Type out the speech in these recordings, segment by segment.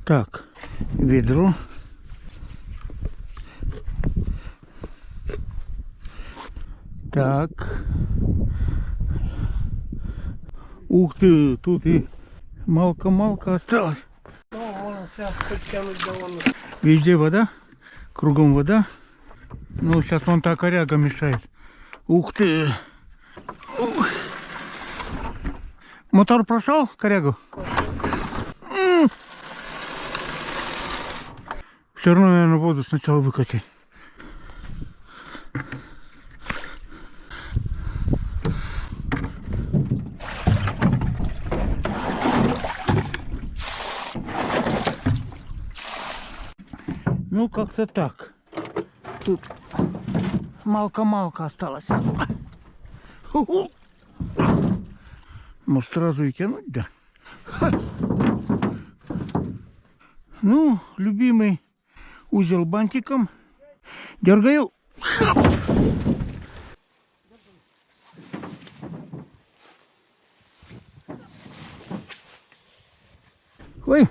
Так, ведро. Так. Ух ты, тут и малка-малка осталась. Ну, можно сейчас подтянуть довольно. Везде вода, кругом вода. Ну, сейчас вон та коряга мешает. Ух ты. Ух. Мотор прошел корягу? Все равно, наверное, воду сначала выкачать. Ну, как-то так. Тут малка-малка осталась. Может, сразу и тянуть, да? Ну, любимый узел бантиком. Дергаю. Ой,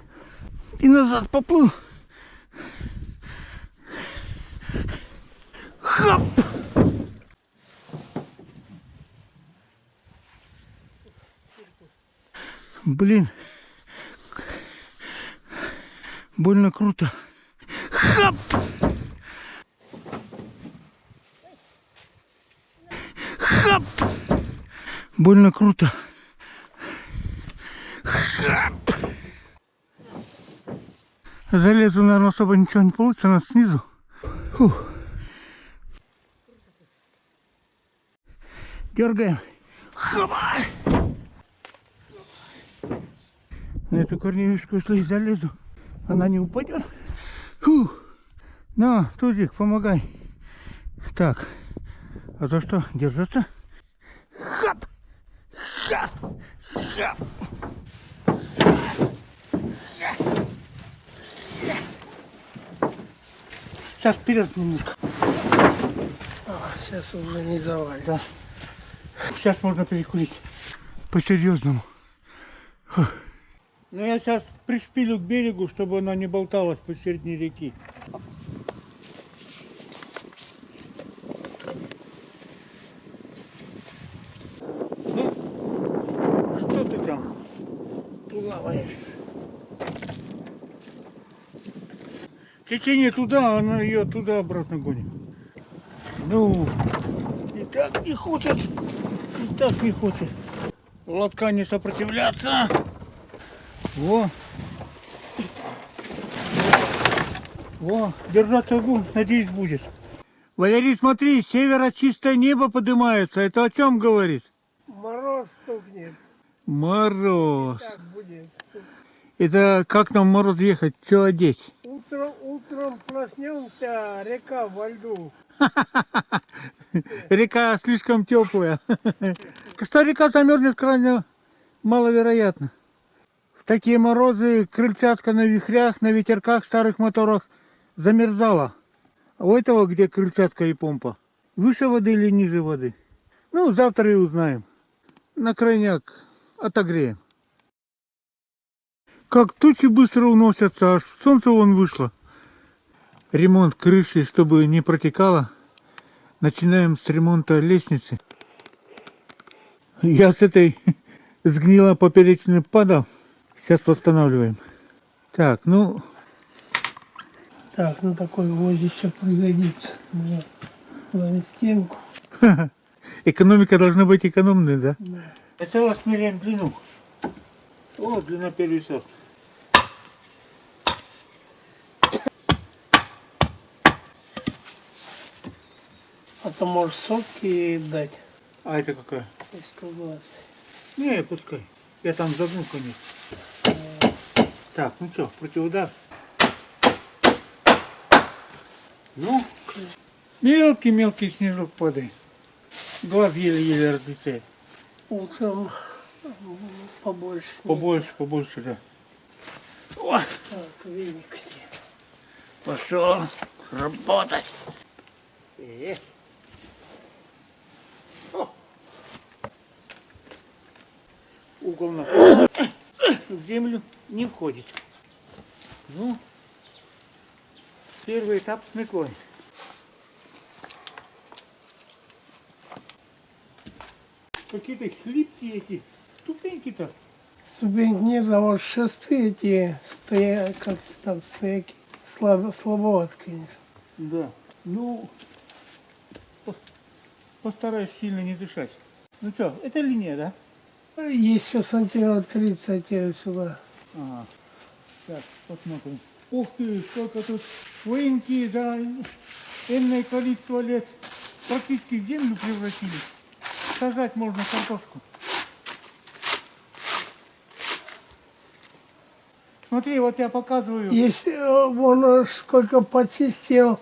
и назад поплыл. Хап! Блин, больно круто. Хап! Хап! Больно круто. Хап! Залезу, наверное, особо ничего не получится, надо снизу. Фух. Дергаем. Хоба! На эту корневишку, если и залезу, она не упадет. Фу. На, Тузик, помогай. Так, а то что, держаться? Хап! Хап! Хап! Сейчас вперед немножко. Сейчас уже не завалит. Да. Сейчас можно перекурить. По-серьезному. Ну я сейчас пришпилю к берегу, чтобы она не болталась посередине реки. Ну, что ты там плаваешь? Течение туда, она ее туда обратно гонит. Ну, и так не хочет, и так не хочет. Лодка не сопротивляться. Во. Во, держаться будет, надеюсь, будет. Валерий, смотри, с севера чистое небо поднимается. Это о чем говорит? Мороз стукнет. Мороз. Так будет. Это как нам в мороз ехать? Что одеть? Утром проснемся, река во льду. Река слишком теплая. Что река замерзнет, крайне маловероятно. В такие морозы крыльчатка на вихрях, на ветерках, старых моторах замерзала. А у этого где крыльчатка и помпа? Выше воды или ниже воды? Ну, завтра и узнаем. На крайняк отогреем. Как тучи быстро уносятся, аж солнце вон вышло. Ремонт крыши, чтобы не протекало. Начинаем с ремонта лестницы. Я с этой сгнила поперечной падал. Сейчас восстанавливаем. Так, ну... Так, ну такой гвоздь еще пригодится. На стенку. Экономика должна быть экономной, да? Да. Сначала смеряем длину. О, длина первый сорт. А то можешь сотки дать. А это какая? Из 120. Не, пускай. Я там загну конец. Так, ну что, противоудар. Ну, мелкий-мелкий снежок падает. Глаз еле-еле разлетает. Утром побольше. Побольше, да. О, Так, веник где? пошел работать. О. Угол на в землю не входит. Ну, первый этап с метлой. Какие-то хлипкие эти ступеньки-то. Ступеньки нет, а вот шесты эти стоят, как там стояки, слабоват, конечно. Да. Ну, постараюсь сильно не дышать. Ну что, это линия, да? Еще сантиметров 30 сюда. Ага. Так, посмотрим. Ух ты, сколько тут свинки, да, энное количество лет. Практически в землю превратились. Сажать можно картошку. Смотри, вот я показываю. Если он сколько почистил,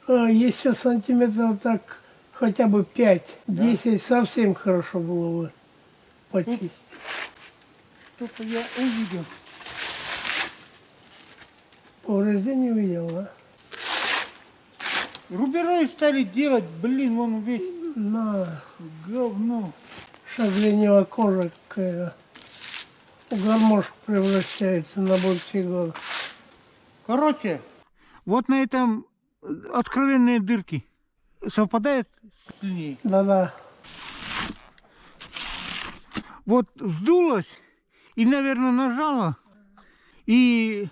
еще сантиметров так хотя бы 5-10 совсем хорошо было бы почистить. Что-то я увидел. Повреждение увидел, да? Рубероид стали делать, блин, вон весь На говно. шагленевая кожа какая-то. Гармошка превращается на будущий год. Короче, вот на этом откровенные дырки. Совпадает с линией? Да-да. Вот сдулась и, наверное, нажала. И,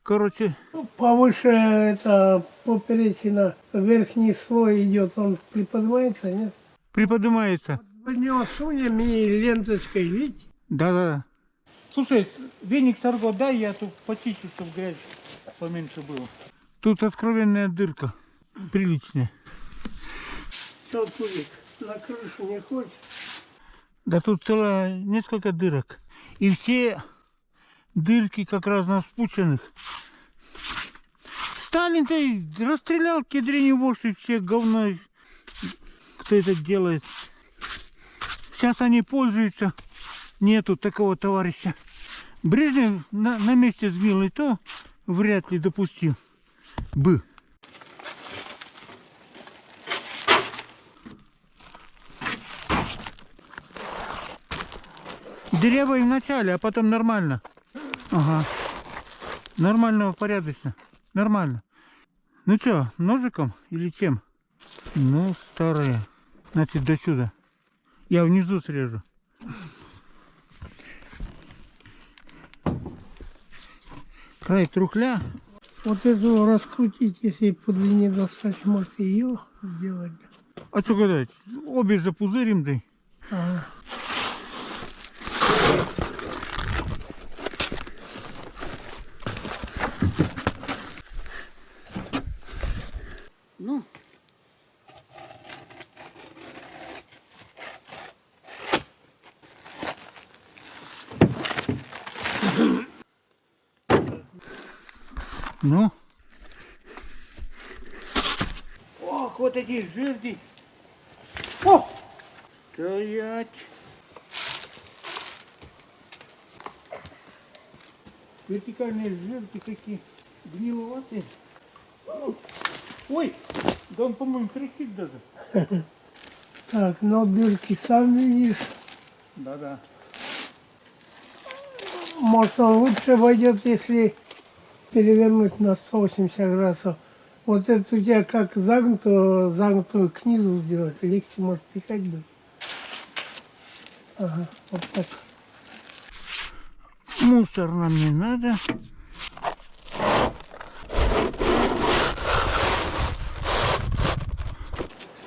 короче, Повыше это поперечина, верхний слой идет, он приподнимается, нет? приподнимается. Под него сунем и ленточкой, видите? Да-да. Слушай, веник торго дай, я тут почищу, чтобы грязь поменьше было. Тут откровенная дырка. Приличная. Что, Кубик, на крышу не хочешь? Да тут целое несколько дырок. И все дырки как раз на вспученных. Сталин-то и расстрелял кедрени воши все говно. Кто это делает? Сейчас они пользуются. Нету такого товарища. Брежнев на месте сгнил, и то вряд ли допустил бы. Дырявый в начале, а потом нормально. Ага. Нормально, порядочно. Нормально. Ну что, ножиком или чем? Ну, старая. Значит, до сюда. Я внизу срежу. Край трухля. Вот эту раскрутить, если по длине достать, может ее сделать. А что гадать? Обе запузырим, да. Ага. Ну. Ну. Ох, вот эти жерди. О! Стоять. Вертикальные жерди какие гниловатые. Ой, да он, по-моему, трещит даже. Так, но дырки сам видишь. Да-да. Может, он лучше войдет, если перевернуть на 180 градусов. Вот это у тебя как загнутую к низу сделать, легче может пихать будет. Ага, вот так. Мусор нам не надо.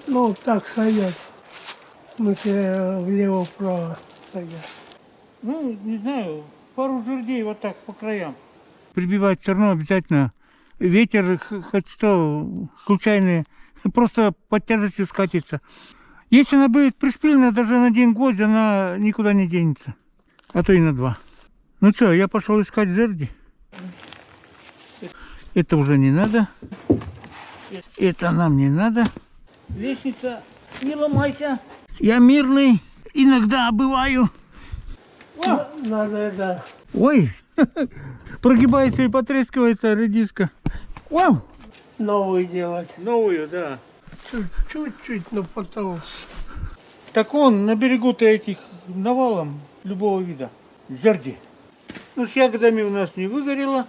Ну, вот так сойдет. В смысле, влево-вправо сойдет. Ну, не знаю, пару жердей вот так по краям. Прибивать все равно обязательно. Ветер, хоть что, случайные, просто под тяжестью скатится. Если она будет пришпилена даже на 1 гвоздь, она никуда не денется. А то и на 2. Ну что, я пошел искать жерди. Это уже не надо. Это нам не надо. Лестница, не ломайся. Я мирный, иногда бываю. Надо это. Ой, прогибается и потрескивается редиска. Вау! Новую делать. Новую, да. Чуть-чуть, но потолще. Так он на берегу-то этих навалом любого вида. Жерди. Ну, с ягодами у нас не выгорело.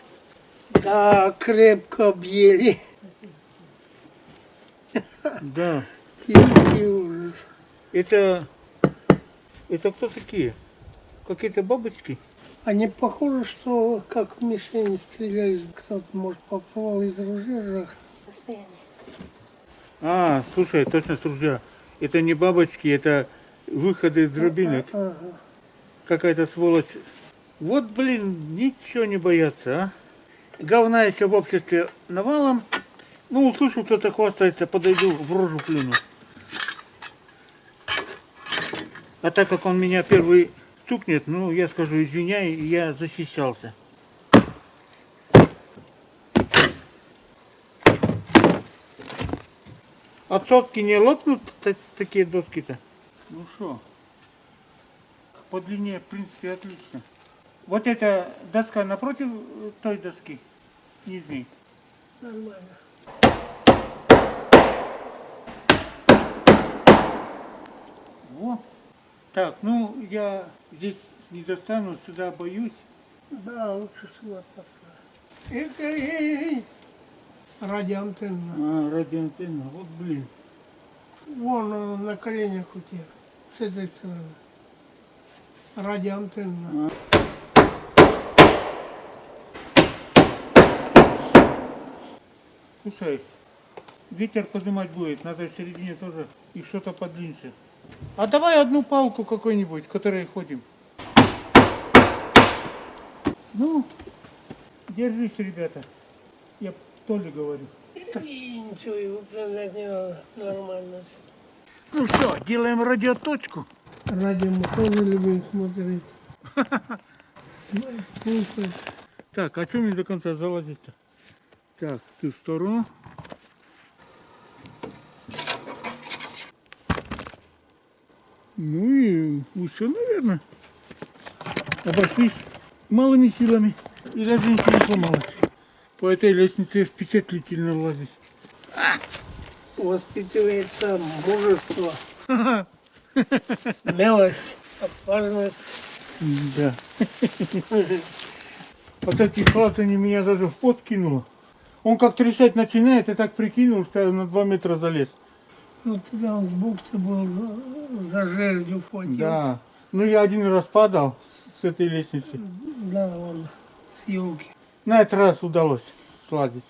Да, крепко объели. Да. Какой ужас. Это кто такие? Какие-то бабочки? Они похожи, что как в мишень стреляли. Кто-то, может, попробовал из ружья жахнуть. А, слушай, точно с ружья. Это не бабочки, это выходы из дробинок. Ага. Какая-то сволочь. Вот, блин, ничего не боятся, а? Говна еще в обществе навалом. Ну, услышу, кто-то хвастается, подойду, в рожу плюну. А так как он меня первый стукнет, ну, я скажу, извиняй, я защищался. От сотки не лопнут такие доски-то? Ну что, по длине, в принципе, отлично. Вот эта доска напротив той доски, нижней. Нормально. Во. Так, ну, я здесь не достану, сюда боюсь. Да, лучше сюда поставить. Эй! Радиоантенна. А, радиоантенна, вот блин. Вон она на коленях у тебя. С этой стороны. Радиоантенна. Слушай, ветер поднимать будет, надо в середине тоже и что-то подлиннее. А давай одну палку какой-нибудь, которой ходим. Ну, держись, ребята. Я Толе говорю. И ничего, и выправлять не надо. Нормально все. Ну что, делаем радиоточку. Радио мы тоже любим смотреть. Слушай. Так, а что мне до конца залазить-то? Так, в ту сторону. Ну и все, наверное. Обошлись малыми силами. И даже ничего не сломалось. По этой лестнице впечатлительно лазить. Воспитывается мужество, смелость, отважность. Да. Вот эти хватания меня даже в пот кинуло. Он как трещать начинает, и так прикинул, что я на 2 метра залез. Ну туда он сбоку-то был за жердью хватился. Да. Ну я один раз падал с этой лестницы. Да, он с елки. На этот раз удалось сладить.